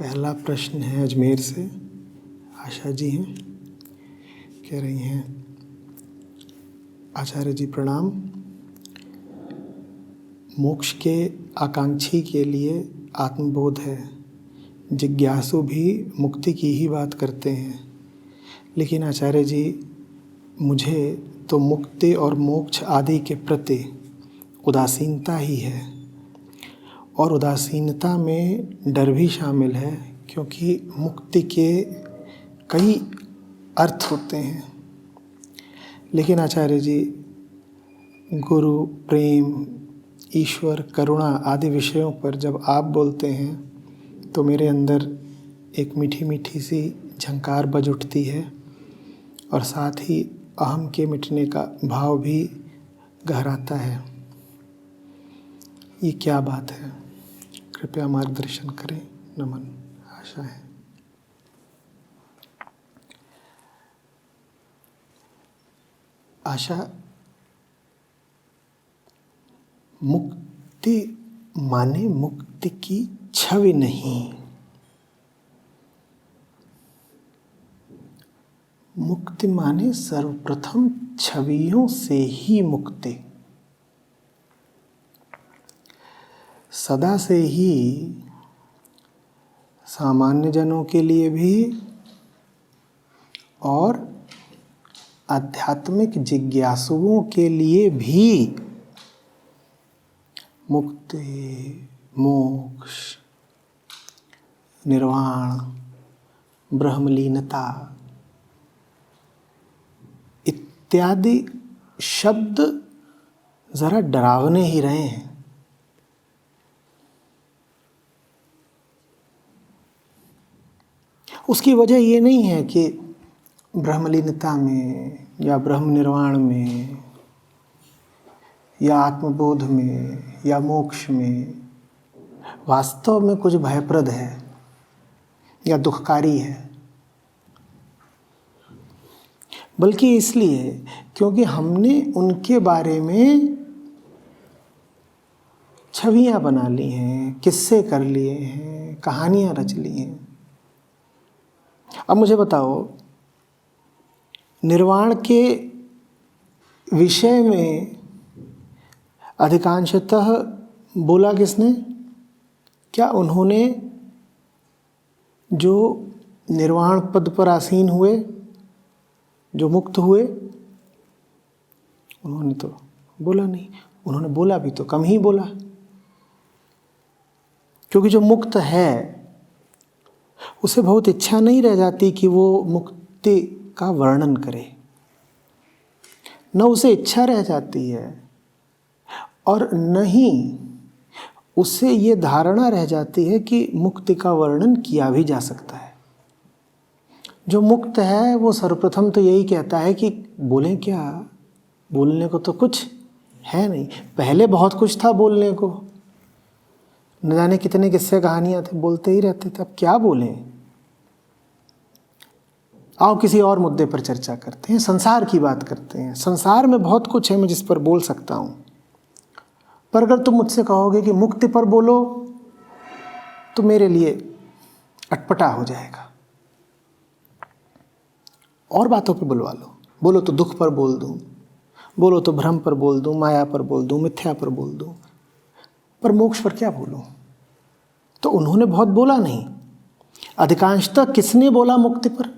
पहला प्रश्न है अजमेर से, आशा जी हैं, कह रही हैं आचार्य जी प्रणाम। मोक्ष के आकांक्षी के लिए आत्मबोध है, जिज्ञासु भी मुक्ति की ही बात करते हैं, लेकिन आचार्य जी मुझे तो मुक्ति और मोक्ष आदि के प्रति उदासीनता ही है, और उदासीनता में डर भी शामिल है, क्योंकि मुक्ति के कई अर्थ होते हैं। लेकिन आचार्य जी, गुरु, प्रेम, ईश्वर, करुणा आदि विषयों पर जब आप बोलते हैं तो मेरे अंदर एक मीठी मीठी सी झंकार बज उठती है, और साथ ही अहम के मिटने का भाव भी गहराता है। ये क्या बात है? कृपया मार्गदर्शन करें। नमन। आशा है। आशा, मुक्ति माने मुक्ति की छवि नहीं, मुक्ति माने सर्वप्रथम छवियों से ही मुक्ति। सदा से ही सामान्य जनों के लिए भी और आध्यात्मिक जिज्ञासुओं के लिए भी मुक्ति, मोक्ष, निर्वाण, ब्रह्मलीनता इत्यादि शब्द जरा डरावने ही रहे हैं। उसकी वजह ये नहीं है कि ब्रह्मलीनता में या ब्रह्म निर्वाण में या आत्मबोध में या मोक्ष में वास्तव में कुछ भयप्रद है या दुखकारी है, बल्कि इसलिए क्योंकि हमने उनके बारे में छवियां बना ली हैं, किस्से कर लिए हैं, कहानियां रच ली हैं। अब मुझे बताओ, निर्वाण के विषय में अधिकांशतः बोला किसने? क्या उन्होंने जो निर्वाण पद पर आसीन हुए, जो मुक्त हुए, उन्होंने तो बोला नहीं। उन्होंने बोला भी तो कम ही बोला, क्योंकि जो मुक्त है उसे बहुत इच्छा नहीं रह जाती कि वो मुक्ति का वर्णन करे, न उसे इच्छा रह जाती है और न ही उससे ये धारणा रह जाती है कि मुक्ति का वर्णन किया भी जा सकता है। जो मुक्त है वो सर्वप्रथम तो यही कहता है कि बोलें क्या, बोलने को तो कुछ है नहीं। पहले बहुत कुछ था बोलने को, न जाने कितने किस्से कहानियां थे, बोलते ही रहते थे। अब क्या बोलें? आओ किसी और मुद्दे पर चर्चा करते हैं, संसार की बात करते हैं। संसार में बहुत कुछ है मैं जिस पर बोल सकता हूँ, पर अगर तुम मुझसे कहोगे कि मुक्ति पर बोलो तो मेरे लिए अटपटा हो जाएगा। और बातों पे बुलवा लो, बोलो तो दुख पर बोल दूँ, बोलो तो भ्रम पर बोल दूँ, माया पर बोल दूँ, मिथ्या पर बोल दूँ, पर मोक्ष पर क्या बोलूँ? तो उन्होंने बहुत बोला नहीं। अधिकांशतः किसने बोला मुक्ति पर?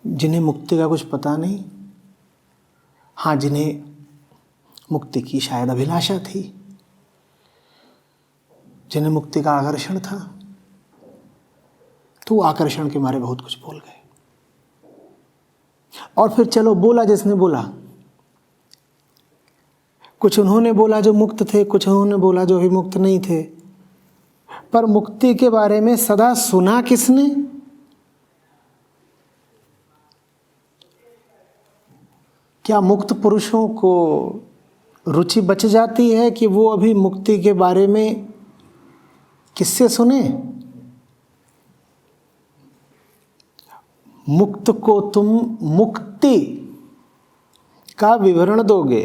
जिन्हें मुक्ति का कुछ पता नहीं, हाँ, जिन्हें मुक्ति की शायद अभिलाषा थी, जिन्हें मुक्ति का आकर्षण था, तो आकर्षण के मारे बहुत कुछ बोल गए। और फिर चलो, बोला जिसने बोला, कुछ उन्होंने बोला जो मुक्त थे, कुछ उन्होंने बोला जो भी मुक्त नहीं थे, पर मुक्ति के बारे में सदा सुना किसने? क्या मुक्त पुरुषों को रुचि बच जाती है कि वो अभी मुक्ति के बारे में किससे सुने? मुक्त को तुम मुक्ति का विवरण दोगे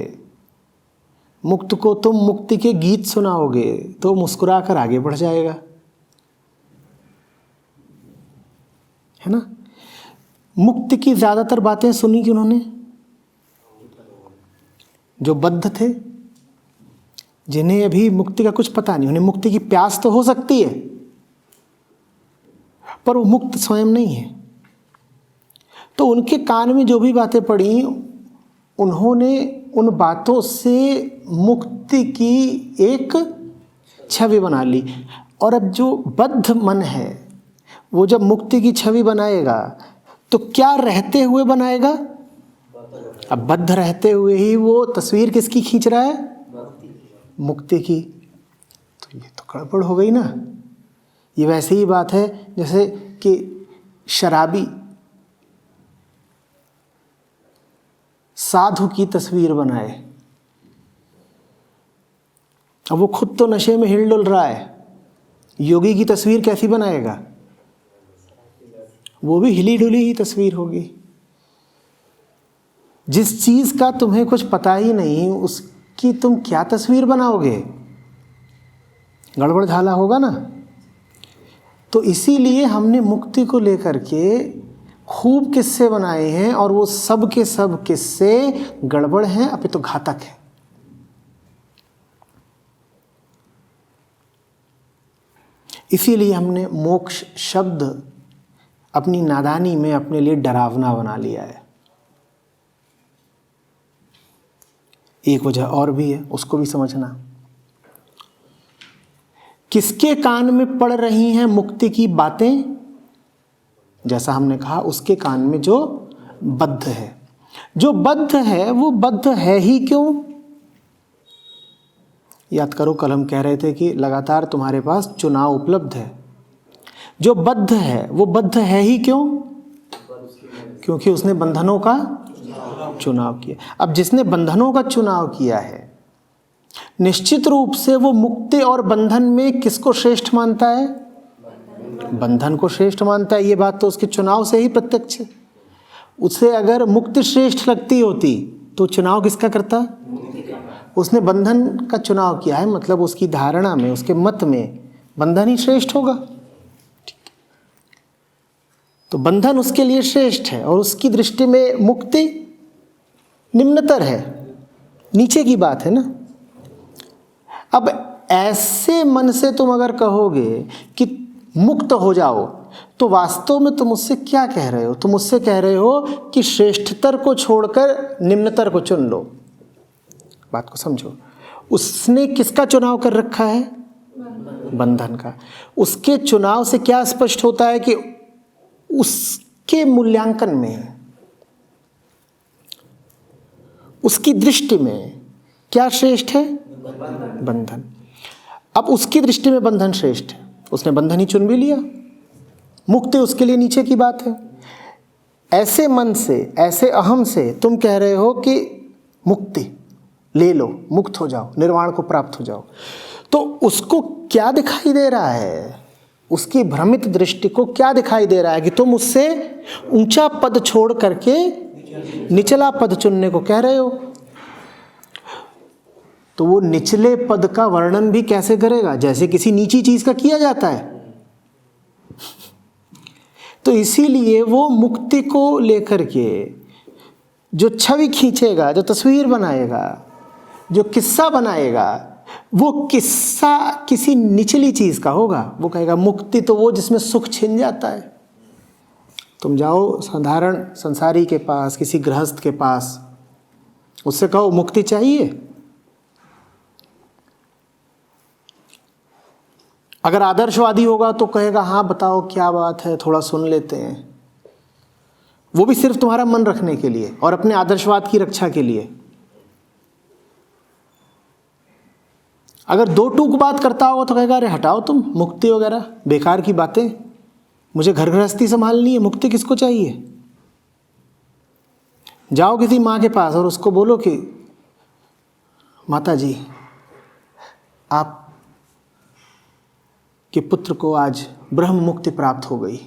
मुक्त को तुम मुक्ति के गीत सुनाओगे तो मुस्कुरा कर आगे बढ़ जाएगा, है ना। मुक्ति की ज्यादातर बातें सुनी कि उन्होंने जो बद्ध थे, जिन्हें अभी मुक्ति का कुछ पता नहीं, उन्हें मुक्ति की प्यास तो हो सकती है पर वो मुक्त स्वयं नहीं है, तो उनके कान में जो भी बातें पड़ी उन्होंने उन बातों से मुक्ति की एक छवि बना ली। और अब जो बद्ध मन है वो जब मुक्ति की छवि बनाएगा तो क्या रहते हुए बनाएगा? अब बद्ध रहते हुए ही वो तस्वीर किसकी खींच रहा है? मुक्ति की। तो ये तो गड़बड़ हो गई ना। ये वैसे ही बात है जैसे कि शराबी साधु की तस्वीर बनाए, अब वो खुद तो नशे में हिल डुल रहा है, योगी की तस्वीर कैसी बनाएगा? वो भी हिली डुली ही तस्वीर होगी। जिस चीज का तुम्हें कुछ पता ही नहीं उसकी तुम क्या तस्वीर बनाओगे? गड़बड़ झाला होगा ना। तो इसीलिए हमने मुक्ति को लेकर के खूब किस्से बनाए हैं और वो सब के सब किस्से गड़बड़ हैं, अपितु घातक हैं। इसीलिए हमने मोक्ष शब्द अपनी नादानी में अपने लिए डरावना बना लिया है। एक वजह और भी है, उसको भी समझना। किसके कान में पड़ रही हैं मुक्ति की बातें? जैसा हमने कहा, उसके कान में जो बद्ध है। जो बद्ध है वो बद्ध है ही क्यों? याद करो, कल हम कह रहे थे कि लगातार तुम्हारे पास चुनाव उपलब्ध है। जो बद्ध है वो बद्ध है ही क्यों? क्योंकि उसने बंधनों का चुनाव किया। अब जिसने बंधनों का चुनाव किया है, निश्चित रूप से वो मुक्ति और बंधन में किसको श्रेष्ठ मानता है? बंधन को श्रेष्ठ मानता है। ये बात तो उसके चुनाव से ही प्रत्यक्ष है। उसे अगर मुक्ति श्रेष्ठ लगती होती तो चुनाव किसका करता? उसने बंधन का चुनाव किया है, मतलब उसकी धारणा में, उसके मत में बंधन ही श्रेष्ठ होगा। तो बंधन उसके लिए श्रेष्ठ है और उसकी दृष्टि में मुक्ति निम्नतर है, नीचे की बात है ना। अब ऐसे मन से तुम अगर कहोगे कि मुक्त हो जाओ तो वास्तव में तुम उससे क्या कह रहे हो? तुम उससे कह रहे हो कि श्रेष्ठतर को छोड़कर निम्नतर को चुन लो। बात को समझो। उसने किसका चुनाव कर रखा है? बंधन का। उसके चुनाव से क्या स्पष्ट होता है कि उसके मूल्यांकन में, उसकी दृष्टि में क्या श्रेष्ठ है? बंधन। अब उसकी दृष्टि में बंधन श्रेष्ठ है, उसने बंधन ही चुन भी लिया। मुक्ति उसके लिए नीचे की बात है। ऐसे मन से, ऐसे अहम से तुम कह रहे हो कि मुक्ति ले लो, मुक्त हो जाओ, निर्वाण को प्राप्त हो जाओ, तो उसको क्या दिखाई दे रहा है? उसकी भ्रमित दृष्टि को क्या दिखाई दे रहा है कि तुम उससे ऊंचा पद छोड़ करके निचला पद चुनने को कह रहे हो। तो वो निचले पद का वर्णन भी कैसे करेगा? जैसे किसी नीची चीज का किया जाता है। तो इसीलिए वो मुक्ति को लेकर के जो छवि खींचेगा, जो तस्वीर बनाएगा, जो किस्सा बनाएगा, वो किस्सा किसी निचली चीज का होगा। वो कहेगा मुक्ति तो वो जिसमें सुख छिन जाता है। तुम जाओ साधारण संसारी के पास, किसी गृहस्थ के पास, उससे कहो मुक्ति चाहिए, अगर आदर्शवादी होगा तो कहेगा हाँ बताओ क्या बात है, थोड़ा सुन लेते हैं। वो भी सिर्फ तुम्हारा मन रखने के लिए और अपने आदर्शवाद की रक्षा के लिए। अगर दो टूक बात करता होगा तो कहेगा अरे हटाओ तुम, मुक्ति वगैरह बेकार की बातें, मुझे घर गृहस्थी संभालनी है, मुक्ति किसको चाहिए। जाओ किसी माँ के पास और उसको बोलो कि माता जी आप के पुत्र को आज ब्रह्म मुक्ति प्राप्त हो गई।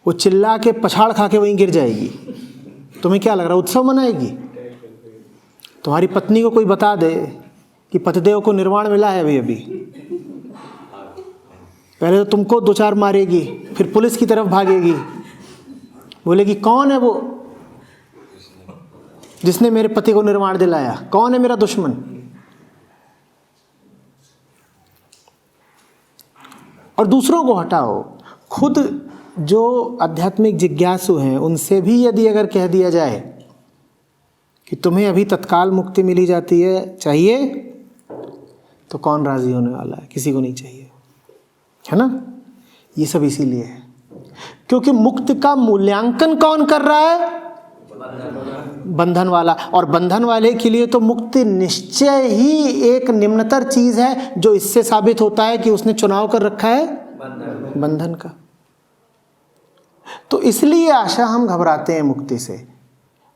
वो चिल्ला के पछाड़ खा के वहीं गिर जाएगी। तुम्हें क्या लग रहा है उत्सव मनाएगी? तुम्हारी पत्नी को कोई बता दे कि पतिदेव को निर्वाण मिला है अभी अभी, पहले तो तुमको दो चार मारेगी, फिर पुलिस की तरफ भागेगी, बोलेगी कौन है वो जिसने मेरे पति को निर्वाण दिलाया, कौन है मेरा दुश्मन। और दूसरों को हटाओ, खुद जो आध्यात्मिक जिज्ञासु हैं उनसे भी यदि अगर कह दिया जाए कि तुम्हें अभी तत्काल मुक्ति मिली जाती है, चाहिए, तो कौन राजी होने वाला है? किसी को नहीं चाहिए, है ना। ये सब इसीलिए है क्योंकि मुक्ति का मूल्यांकन कौन कर रहा है? बंधन वाला। और बंधन वाले के लिए तो मुक्ति निश्चय ही एक निम्नतर चीज है, जो इससे साबित होता है कि उसने चुनाव कर रखा है बंधन का। तो इसलिए आशा हम घबराते हैं मुक्ति से।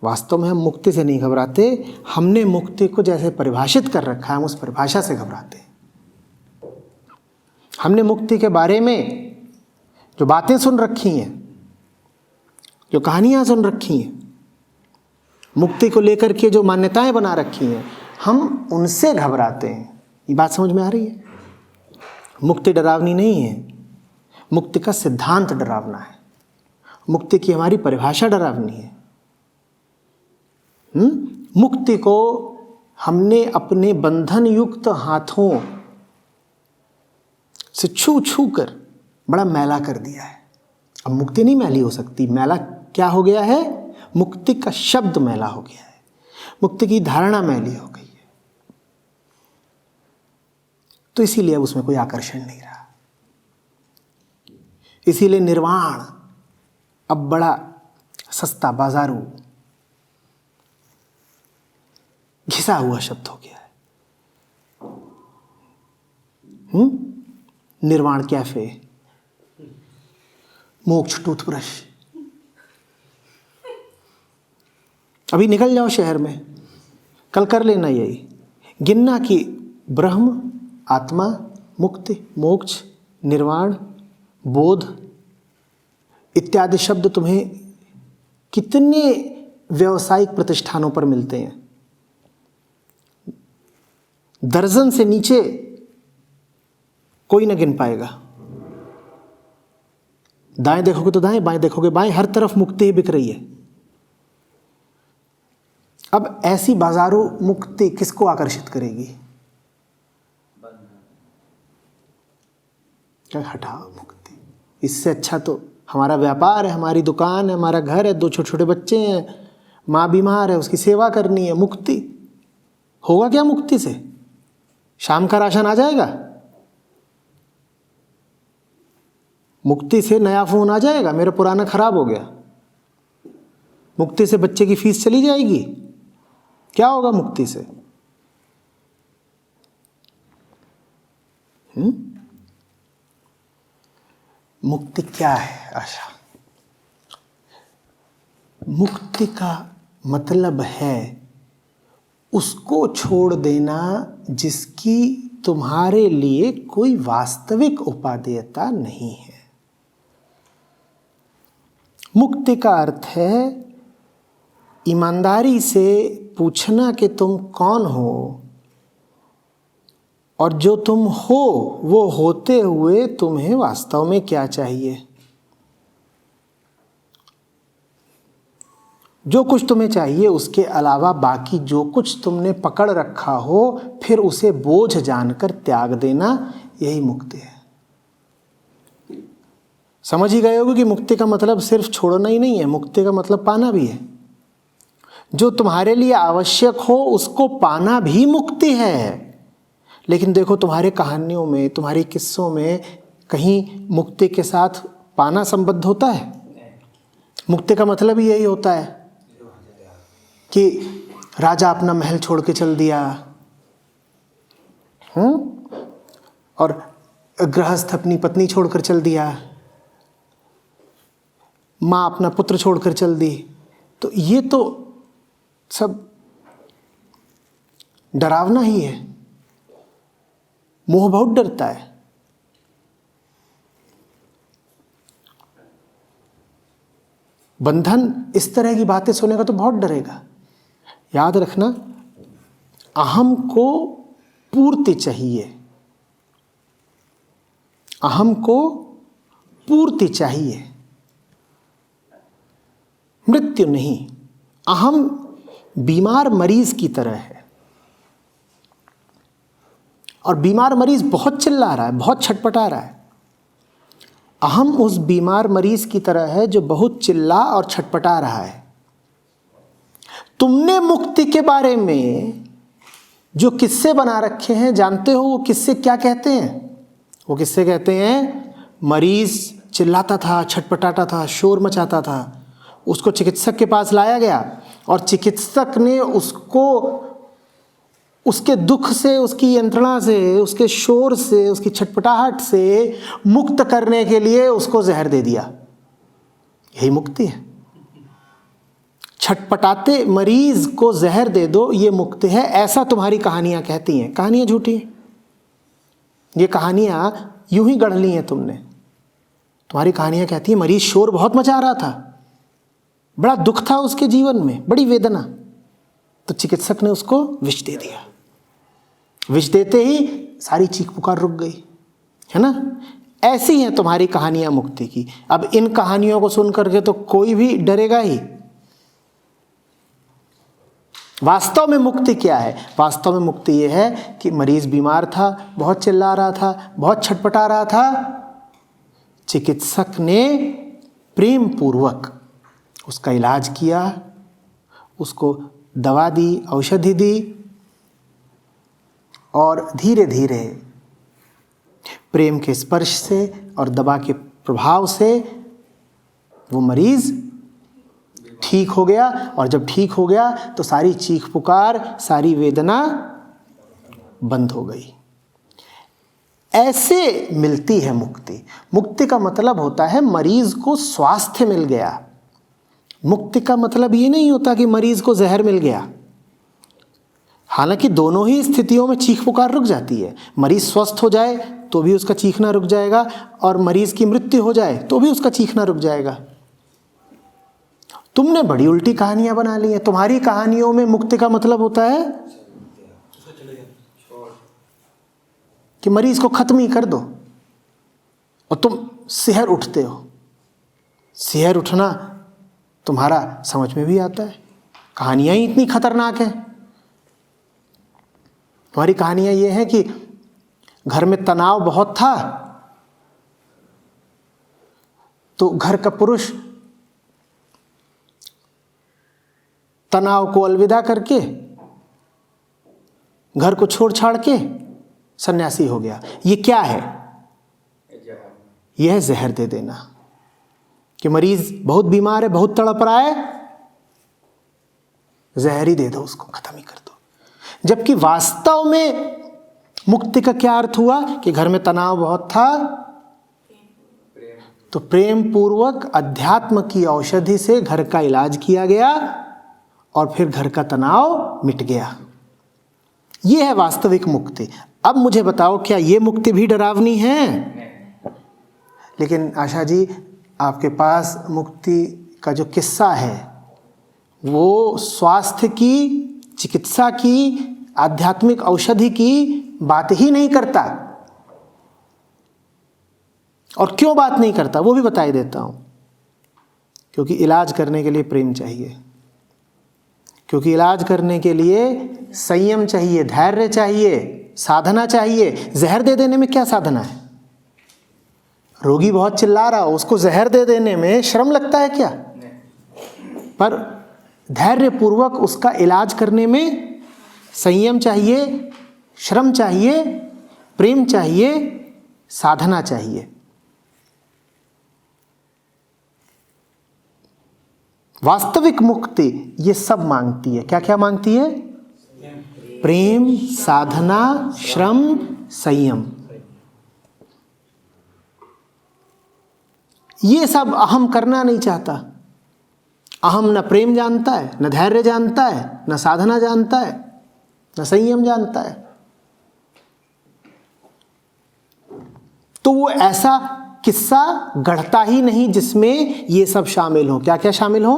वास्तव में हम मुक्ति से नहीं घबराते, हमने मुक्ति को जैसे परिभाषित कर रखा है हम उस परिभाषा से घबराते हैं। हमने मुक्ति के बारे में जो बातें सुन रखी हैं, जो कहानियां सुन रखी हैं, मुक्ति को लेकर के जो मान्यताएं बना रखी हैं, हम उनसे घबराते हैं। ये बात समझ में आ रही है? मुक्ति डरावनी नहीं है, मुक्ति का सिद्धांत डरावना है, मुक्ति की हमारी परिभाषा डरावनी है। मुक्ति को हमने अपने बंधन युक्त हाथों से छू छू कर बड़ा मैला कर दिया है। अब मुक्ति नहीं मैली हो सकती, मैला क्या हो गया है? मुक्ति का शब्द मैला हो गया है, मुक्ति की धारणा मैली हो गई है। तो इसीलिए अब उसमें कोई आकर्षण नहीं रहा। इसीलिए निर्वाण अब बड़ा सस्ता, बाजारू, घिसा हुआ शब्द हो गया है। निर्वाण कैफे, मोक्ष टूथब्रश। अभी निकल जाओ शहर में, कल कर लेना यही गिनना कि ब्रह्म, आत्मा, मुक्ति, मोक्ष, निर्वाण, बोध इत्यादि शब्द तुम्हें कितने व्यावसायिक प्रतिष्ठानों पर मिलते हैं। दर्जन से नीचे कोई न गिन पाएगा। दाएं देखोगे तो दाएं, बाएं देखोगे बाएं, हर तरफ मुक्ति ही बिक रही है। अब ऐसी बाजारू मुक्ति किसको आकर्षित करेगी? क्या हटाओ मुक्ति। इससे अच्छा तो हमारा व्यापार है, हमारी दुकान है, हमारा घर है, दो छोटे छोटे बच्चे हैं, माँ बीमार है, उसकी सेवा करनी है। मुक्ति होगा क्या मुक्ति से? शाम का राशन आ जाएगा? मुक्ति से नया फोन आ जाएगा? मेरा पुराना खराब हो गया। मुक्ति से बच्चे की फीस चली जाएगी? क्या होगा मुक्ति से? मुक्ति क्या है आशा? मुक्ति का मतलब है उसको छोड़ देना जिसकी तुम्हारे लिए कोई वास्तविक उपादेयता नहीं है। मुक्ति का अर्थ है ईमानदारी से पूछना कि तुम कौन हो, और जो तुम हो वो होते हुए तुम्हें वास्तव में क्या चाहिए। जो कुछ तुम्हें चाहिए उसके अलावा बाकी जो कुछ तुमने पकड़ रखा हो, फिर उसे बोझ जानकर त्याग देना, यही मुक्ति है। समझ ही गए होगे कि मुक्ति का मतलब सिर्फ छोड़ना ही नहीं है, मुक्ति का मतलब पाना भी है। जो तुम्हारे लिए आवश्यक हो उसको पाना भी मुक्ति है। लेकिन देखो तुम्हारे कहानियों में, तुम्हारे किस्सों में कहीं मुक्ति के साथ पाना संबद्ध होता है? मुक्ति का मतलब ही यही होता है कि राजा अपना महल छोड़ के चल दिया, और गृहस्थ अपनी पत्नी छोड़कर चल दिया, माँ अपना पुत्र छोड़कर चल दी। तो ये तो सब डरावना ही है। मोह बहुत डरता है। बंधन इस तरह की बातें सुनेगा तो बहुत डरेगा। याद रखना, अहम को पूर्ति चाहिए, अहम को पूर्ति चाहिए, मृत्यु नहीं। अहम बीमार मरीज की तरह है, और बीमार मरीज बहुत चिल्ला रहा है, बहुत छटपटा रहा है। अहम उस बीमार मरीज की तरह है जो बहुत चिल्ला और छटपटा रहा है। तुमने मुक्ति के बारे में जो किस्से बना रखे हैं, जानते हो वो किस्से क्या कहते हैं? वो किस्से कहते हैं मरीज चिल्लाता था, छटपटाता था, शोर मचाता था, उसको चिकित्सक के पास लाया गया और चिकित्सक ने उसको उसके दुख से, उसकी यंत्रणा से, उसके शोर से, उसकी छटपटाहट से मुक्त करने के लिए उसको जहर दे दिया। यही मुक्ति है। छटपटाते मरीज को जहर दे दो, ये मुक्ति है। ऐसा तुम्हारी कहानियां कहती हैं। कहानियां झूठी हैं। ये कहानियां यूं ही गढ़ ली हैं तुमने। तुम्हारी कहानियां कहती हैं मरीज शोर बहुत मचा रहा था, बड़ा दुख था उसके जीवन में, बड़ी वेदना, तो चिकित्सक ने उसको विष दे दिया। विष देते ही सारी चीख पुकार रुक गई, है ना। ऐसी हैं तुम्हारी कहानियां मुक्ति की। अब इन कहानियों को सुन करके तो कोई भी डरेगा ही। वास्तव में मुक्ति क्या है? वास्तव में मुक्ति यह है कि मरीज बीमार था, बहुत चिल्ला रहा था, बहुत छटपटा रहा था, चिकित्सक ने प्रेम पूर्वक उसका इलाज किया, उसको दवा दी, औषधि दी, और धीरे धीरे प्रेम के स्पर्श से और दवा के प्रभाव से वो मरीज ठीक हो गया। और जब ठीक हो गया तो सारी चीख पुकार, सारी वेदना बंद हो गई। ऐसे मिलती है मुक्ति। मुक्ति का मतलब होता है मरीज को स्वास्थ्य मिल गया। मुक्ति का मतलब ये नहीं होता कि मरीज को जहर मिल गया। हालांकि दोनों ही स्थितियों में चीख पुकार रुक जाती है। मरीज स्वस्थ हो जाए तो भी उसका चीखना रुक जाएगा, और मरीज की मृत्यु हो जाए तो भी उसका चीखना रुक जाएगा। तुमने बड़ी उल्टी कहानियां बना ली हैं। तुम्हारी कहानियों में मुक्ति का मतलब होता है कि मरीज को खत्म ही कर दो, और तुम सिहर उठते हो। सिहर उठना तुम्हारा समझ में भी आता है। कहानियां ही इतनी खतरनाक हैं। तुम्हारी कहानियां ये हैं कि घर में तनाव बहुत था तो घर का पुरुष तनाव को अलविदा करके, घर को छोड़ छाड़ के सन्यासी हो गया। ये क्या है? यह है जहर दे देना कि मरीज बहुत बीमार है, बहुत तड़प रहा है, जहर ही दे दो, उसको खत्म ही कर दो। जबकि वास्तव में मुक्ति का क्या अर्थ हुआ कि घर में तनाव बहुत था तो प्रेम पूर्वक अध्यात्म की औषधि से घर का इलाज किया गया और फिर घर का तनाव मिट गया। यह है वास्तविक मुक्ति। अब मुझे बताओ, क्या यह मुक्ति भी डरावनी है? लेकिन आशा जी, आपके पास मुक्ति का जो किस्सा है वो स्वास्थ्य की, चिकित्सा की, आध्यात्मिक औषधि की बात ही नहीं करता। और क्यों बात नहीं करता वो भी बता ही देता हूं। क्योंकि इलाज करने के लिए प्रेम चाहिए, क्योंकि इलाज करने के लिए संयम चाहिए, धैर्य चाहिए, साधना चाहिए। जहर दे देने में क्या साधना है? रोगी बहुत चिल्ला रहा हो, उसको जहर दे देने में श्रम लगता है क्या? पर धैर्य पूर्वक उसका इलाज करने में संयम चाहिए, श्रम चाहिए, प्रेम चाहिए, साधना चाहिए। वास्तविक मुक्ति ये सब मांगती है। क्या क्या मांगती है? प्रेम, साधना, श्रम, संयम। ये सब अहम करना नहीं चाहता। अहम न प्रेम जानता है, न धैर्य जानता है, न साधना जानता है, न संयम जानता है। तो वो ऐसा किस्सा गढ़ता ही नहीं जिसमें ये सब शामिल हो। क्या क्या शामिल हो?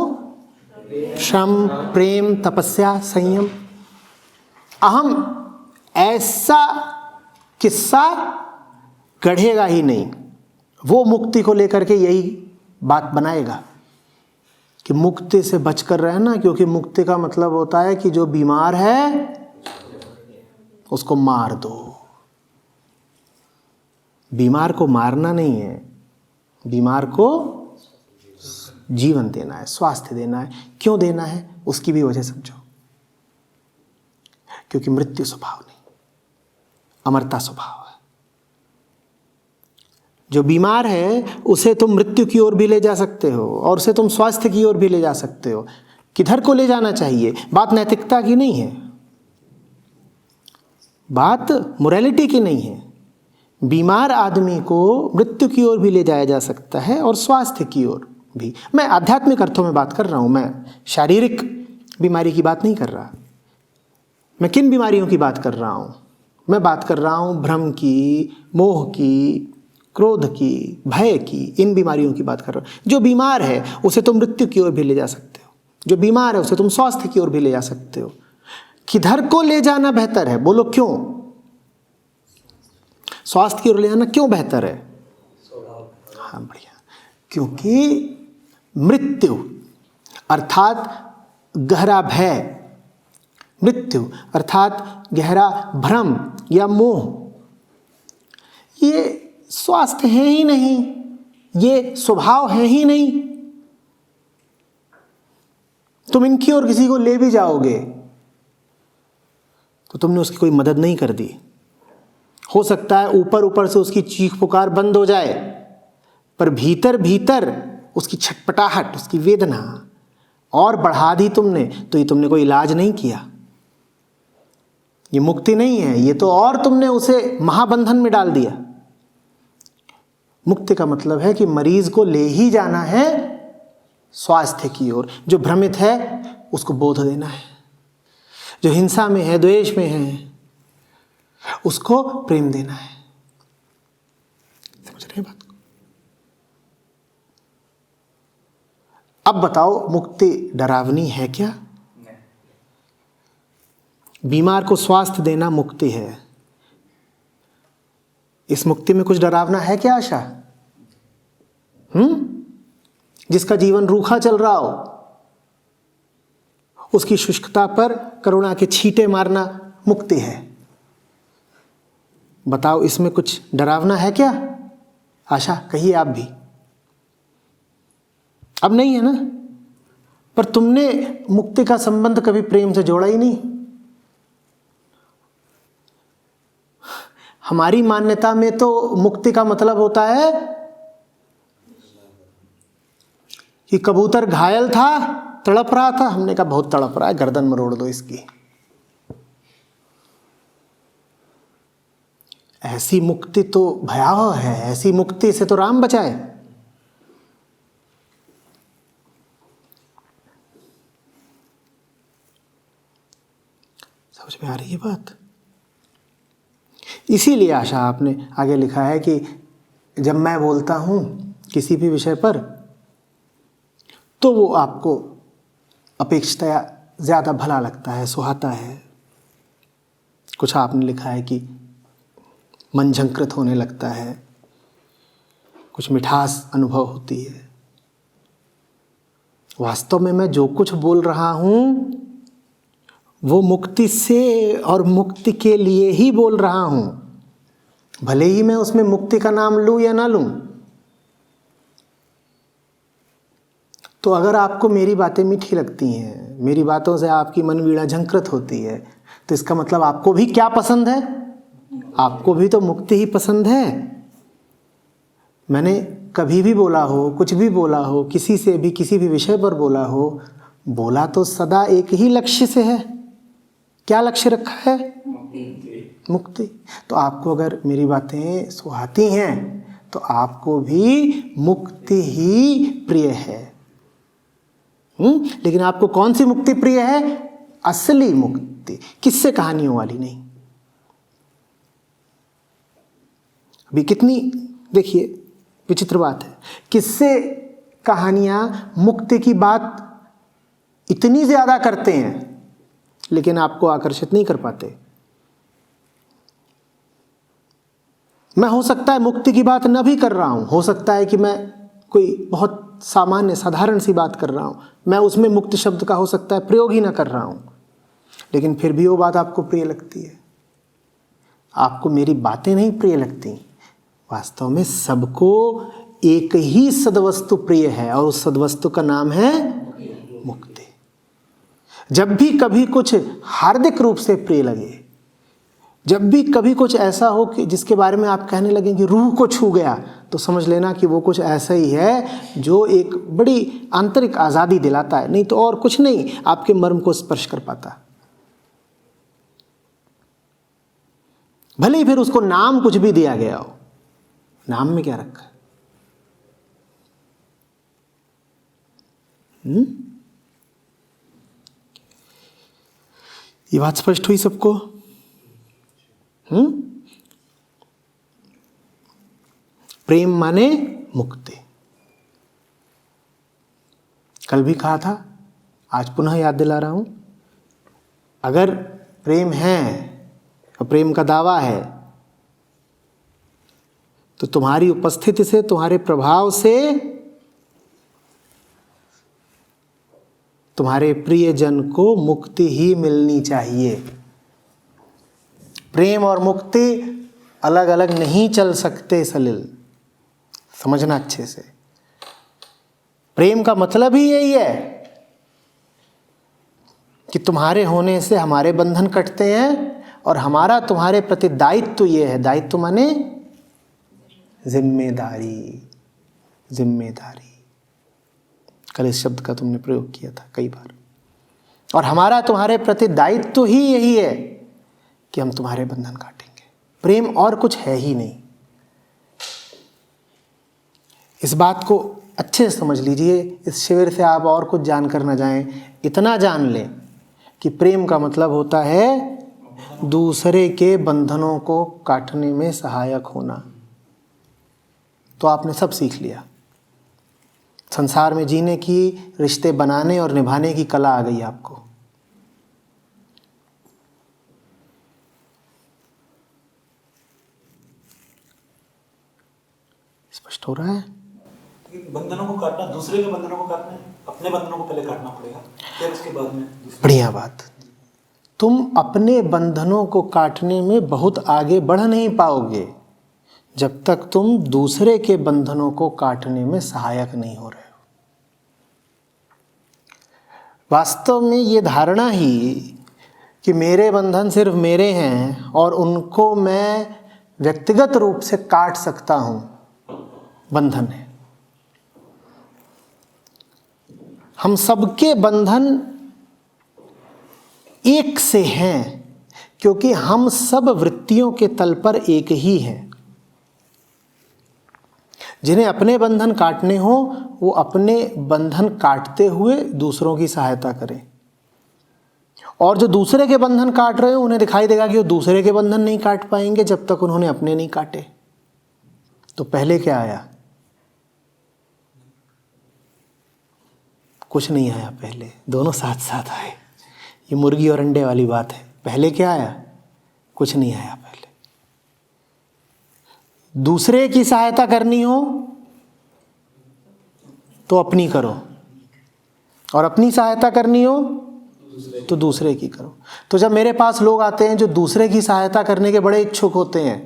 श्रम, प्रेम, तपस्या, संयम। अहम ऐसा किस्सा गढ़ेगा ही नहीं। वो मुक्ति को लेकर के यही बात बनाएगा कि मुक्ति से बचकर रहना, क्योंकि मुक्ति का मतलब होता है कि जो बीमार है उसको मार दो। बीमार को मारना नहीं है, बीमार को जीवन देना है, स्वास्थ्य देना है। क्यों देना है उसकी भी वजह समझो। क्योंकि मृत्यु स्वभाव नहीं, अमरता स्वभाव है। जो बीमार है उसे तुम मृत्यु की ओर भी ले जा सकते हो और उसे तुम स्वास्थ्य की ओर भी ले जा सकते हो। किधर को ले जाना चाहिए? बात नैतिकता की नहीं है, बात मोरालिटी की नहीं है। बीमार आदमी को मृत्यु की ओर भी ले जाया जा सकता है और स्वास्थ्य की ओर भी। मैं आध्यात्मिक अर्थों में बात कर रहा हूं, मैं शारीरिक बीमारी की बात नहीं कर रहा। मैं किन बीमारियों की बात कर रहा हूं? मैं बात कर रहा हूं भ्रम की, मोह की, क्रोध की, भय की। इन बीमारियों की बात कर रहा हूं। जो बीमार है उसे तुम मृत्यु की ओर भी ले जा सकते हो, जो बीमार है उसे तुम स्वास्थ्य की ओर भी ले जा सकते हो। किधर को ले जाना बेहतर है? बोलो क्यों? स्वास्थ्य की ओर ले जाना क्यों बेहतर है? हाँ, बढ़िया। क्योंकि मृत्यु अर्थात गहरा भय, मृत्यु अर्थात गहरा भ्रम या मोह, ये स्वास्थ्य है ही नहीं, ये स्वभाव है ही नहीं। तुम इनकी ओर किसी को ले भी जाओगे तो तुमने उसकी कोई मदद नहीं कर दी। हो सकता है ऊपर ऊपर से उसकी चीख पुकार बंद हो जाए, पर भीतर भीतर उसकी छटपटाहट, उसकी वेदना और बढ़ा दी तुमने, तो ये तुमने कोई इलाज नहीं किया। ये मुक्ति नहीं है, ये तो और तुमने उसे महाबंधन में डाल दिया। मुक्ति का मतलब है कि मरीज को ले ही जाना है स्वास्थ्य की ओर। जो भ्रमित है उसको बोध देना है, जो हिंसा में है, द्वेष में है, उसको प्रेम देना है। समझ रहे बात को? अब बताओ, मुक्ति डरावनी है क्या? बीमार को स्वास्थ्य देना मुक्ति है। इस मुक्ति में कुछ डरावना है क्या आशा? जिसका जीवन रूखा चल रहा हो उसकी शुष्कता पर करुणा के छींटे मारना मुक्ति है। बताओ, इसमें कुछ डरावना है क्या? आशा कहिए आप भी। अब नहीं है ना? पर तुमने मुक्ति का संबंध कभी प्रेम से जोड़ा ही नहीं। हमारी मान्यता में तो मुक्ति का मतलब होता है कि कबूतर घायल था, तड़प रहा था, हमने कहा बहुत तड़प रहा है, गर्दन मरोड़ दो इसकी। ऐसी मुक्ति तो भयावह है, ऐसी मुक्ति से तो राम बचाए। समझ में आ रही है बात? इसीलिए आशा आपने आगे लिखा है कि जब मैं बोलता हूं किसी भी विषय पर तो वो आपको अपेक्षाया ज़्यादा भला लगता है, सुहाता है। कुछ आपने लिखा है कि मन झंकृत होने लगता है, कुछ मिठास अनुभव होती है। वास्तव में मैं जो कुछ बोल रहा हूं वो मुक्ति से और मुक्ति के लिए ही बोल रहा हूं, भले ही मैं उसमें मुक्ति का नाम लूं या ना लूं। तो अगर आपको मेरी बातें मीठी लगती हैं, मेरी बातों से आपकी मन वीणा झंकृत होती है, तो इसका मतलब आपको भी क्या पसंद है? आपको भी तो मुक्ति ही पसंद है। मैंने कभी भी बोला हो, कुछ भी बोला हो, किसी से भी किसी भी विषय पर बोला हो, बोला तो सदा एक ही लक्ष्य से है। क्या लक्ष्य रखा है? मुक्ति। तो आपको अगर मेरी बातें सुहाती हैं तो आपको भी मुक्ति ही प्रिय है। लेकिन आपको कौन सी मुक्ति प्रिय है? असली मुक्ति, किससे कहानियों वाली नहीं। अभी कितनी देखिए विचित्र बात है, किससे कहानियां मुक्ति की बात इतनी ज्यादा करते हैं लेकिन आपको आकर्षित नहीं कर पाते। मैं हो सकता है मुक्ति की बात न भी कर रहा हूं, हो सकता है कि मैं कोई बहुत सामान्य साधारण सी बात कर रहा हूं, मैं उसमें मुक्त शब्द का हो सकता है प्रयोग ही ना कर रहा हूं, लेकिन फिर भी वो बात आपको प्रिय लगती है। आपको मेरी बातें नहीं प्रिय लगती, वास्तव में सबको एक ही सद्वस्तु प्रिय है और उस सद्वस्तु का नाम है मुक्ति। जब भी कभी कुछ हार्दिक रूप से प्रिय लगे, जब भी कभी कुछ ऐसा हो कि जिसके बारे में आप कहने लगें कि रूह को छू गया, तो समझ लेना कि वो कुछ ऐसा ही है जो एक बड़ी आंतरिक आज़ादी दिलाता है, नहीं तो और कुछ नहीं आपके मर्म को स्पर्श कर पाता। भले ही फिर उसको नाम कुछ भी दिया गया हो, नाम में क्या रखा है? ये बात स्पष्ट हुई सबको? प्रेम माने मुक्ति। कल भी कहा था, आज पुनः याद दिला रहा हूं, अगर प्रेम है और प्रेम का दावा है तो तुम्हारी उपस्थिति से, तुम्हारे प्रभाव से तुम्हारे प्रियजन को मुक्ति ही मिलनी चाहिए। प्रेम और मुक्ति अलग अलग नहीं चल सकते सलिल, समझना अच्छे से। प्रेम का मतलब ही यही है कि तुम्हारे होने से हमारे बंधन कटते हैं और हमारा तुम्हारे प्रति दायित्व ये है। दायित्व माने जिम्मेदारी, जिम्मेदारी। कल इस शब्द का तुमने प्रयोग किया था कई बार। और हमारा तुम्हारे प्रति दायित्व ही यही है कि हम तुम्हारे बंधन काटेंगे। प्रेम और कुछ है ही नहीं। इस बात को अच्छे से समझ लीजिए। इस शिविर से आप और कुछ जानकर न जाएं, इतना जान लें कि प्रेम का मतलब होता है दूसरे के बंधनों को काटने में सहायक होना। तो आपने सब सीख लिया। संसार में जीने की, रिश्ते बनाने और निभाने की कला आ गई आपको। स्पष्ट हो रहा है? बंधनों को काटना, दूसरे के बंधनों को काटना, अपने बंधनों को पहले काटना पड़ेगा, फिर उसके बाद में। बढ़िया बात। तुम अपने बंधनों को काटने में बहुत आगे बढ़ नहीं पाओगे जब तक तुम दूसरे के बंधनों को काटने में सहायक नहीं हो रहे हो। वास्तव में ये धारणा ही कि मेरे बंधन सिर्फ मेरे हैं और उनको मैं व्यक्तिगत रूप से काट सकता हूं, बंधन है। हम सबके बंधन एक से हैं क्योंकि हम सब वृत्तियों के तल पर एक ही हैं। जिन्हें अपने बंधन काटने हो वो अपने बंधन काटते हुए दूसरों की सहायता करें, और जो दूसरे के बंधन काट रहे हो उन्हें दिखाई देगा कि वो दूसरे के बंधन नहीं काट पाएंगे जब तक उन्होंने अपने नहीं काटे। तो पहले क्या आया? कुछ नहीं आया पहले, दोनों साथ साथ आए। ये मुर्गी और अंडे वाली बात है। पहले क्या आया? कुछ नहीं आया पहले। दूसरे की सहायता करनी हो तो अपनी करो, और अपनी सहायता करनी हो तो दूसरे की करो। तो जब मेरे पास लोग आते हैं जो दूसरे की सहायता करने के बड़े इच्छुक होते हैं,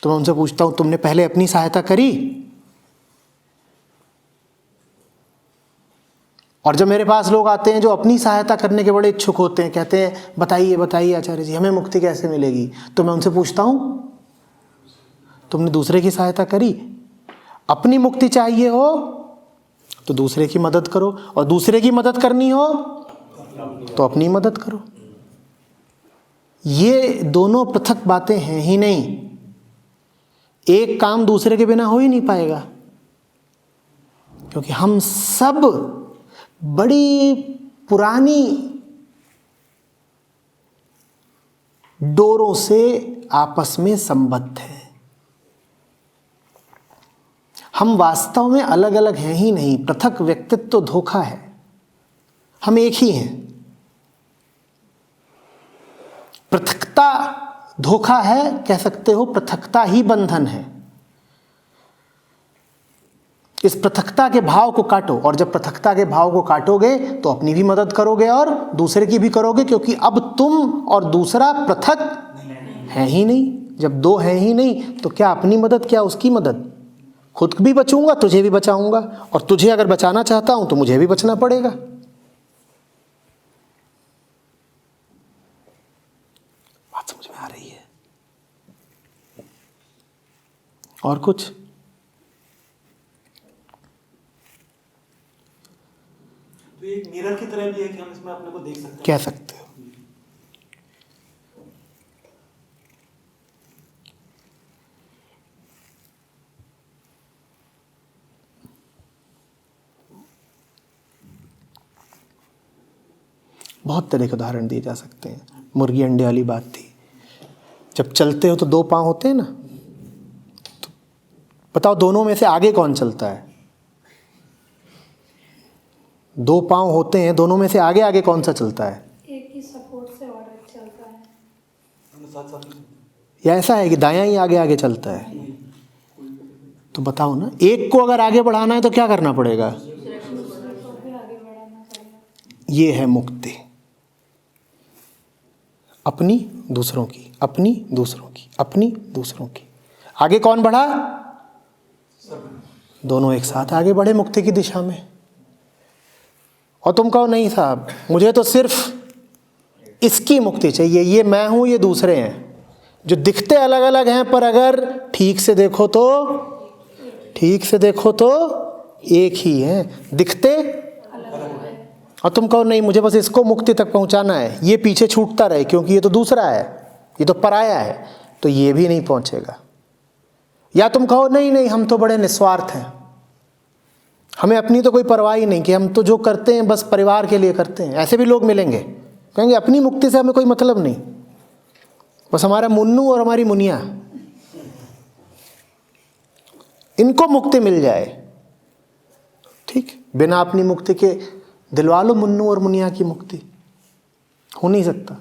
तो मैं उनसे पूछता हूं, तुमने पहले अपनी सहायता करी? और जब मेरे पास लोग आते हैं जो अपनी सहायता करने के बड़े इच्छुक होते हैं, कहते हैं बताइए बताइए आचार्य जी हमें मुक्ति कैसे मिलेगी, तो मैं उनसे पूछता हूं, तुमने दूसरे की सहायता करी? अपनी मुक्ति चाहिए हो तो दूसरे की मदद करो, और दूसरे की मदद करनी हो तो अपनी मदद करो। ये दोनों पृथक बातें हैं ही नहीं। एक काम दूसरे के बिना हो ही नहीं पाएगा, क्योंकि हम सब बड़ी पुरानी डोरों से आपस में संबद्ध हैं। हम वास्तव में अलग अलग हैं ही नहीं। पृथक व्यक्तित्व तो धोखा है, हम एक ही हैं। पृथकता धोखा है, कह सकते हो पृथकता ही बंधन है। इस पृथकता के भाव को काटो, और जब पृथकता के भाव को काटोगे तो अपनी भी मदद करोगे और दूसरे की भी करोगे, क्योंकि अब तुम और दूसरा पृथक है ही नहीं। जब दो है ही नहीं तो क्या अपनी मदद क्या उसकी मदद। खुद भी बचूंगा, तुझे भी बचाऊंगा, और तुझे अगर बचाना चाहता हूं तो मुझे भी बचना पड़ेगा। बात समझ में आ रही है? और कुछ? तो एक मिरर की तरह भी है कि हम इसमें अपने को देख सकते हैं। कह सकते हो। बहुत तरह के उदाहरण दिए जा सकते हैं। मुर्गी अंडे वाली बात थी। जब चलते हो तो दो पांव होते हैं ना, तो बताओ दोनों में से आगे कौन चलता है? दो पांव होते हैं, दोनों में से आगे आगे कौन सा चलता है? एक ही सपोर्ट से और एक चलता है। साथ साथ या ऐसा है कि दायां ही आगे आगे चलता है? तो बताओ ना, एक को अगर आगे बढ़ाना है तो क्या करना पड़ेगा? दूसरे को भी आगे बढ़ाना पड़ेगा। ये है मुक्ति। अपनी, दूसरों की, अपनी, दूसरों की, अपनी, दूसरों की। आगे कौन बढ़ा? दोनों एक साथ आगे बढ़े मुक्ति की दिशा में। और तुम कहो नहीं साहब, मुझे तो सिर्फ इसकी मुक्ति चाहिए, ये मैं हूं, ये दूसरे हैं। जो दिखते अलग अलग हैं, पर अगर ठीक से देखो तो एक ही हैं। दिखते और तुम कहो नहीं, मुझे बस इसको मुक्ति तक पहुंचाना है, ये पीछे छूटता रहे क्योंकि ये तो दूसरा है, ये तो पराया है, तो ये भी नहीं पहुंचेगा। या तुम कहो नहीं नहीं, हम तो बड़े निस्वार्थ हैं, हमें अपनी तो कोई परवाह ही नहीं, कि हम तो जो करते हैं बस परिवार के लिए करते हैं। ऐसे भी लोग मिलेंगे, कहेंगे अपनी मुक्ति से हमें कोई मतलब नहीं, बस हमारा मुन्नू और हमारी मुनिया, इनको मुक्ति मिल जाए। ठीक, बिना अपनी मुक्ति के दिलवा लो मुन्नू और मुनिया की मुक्ति, हो नहीं सकता।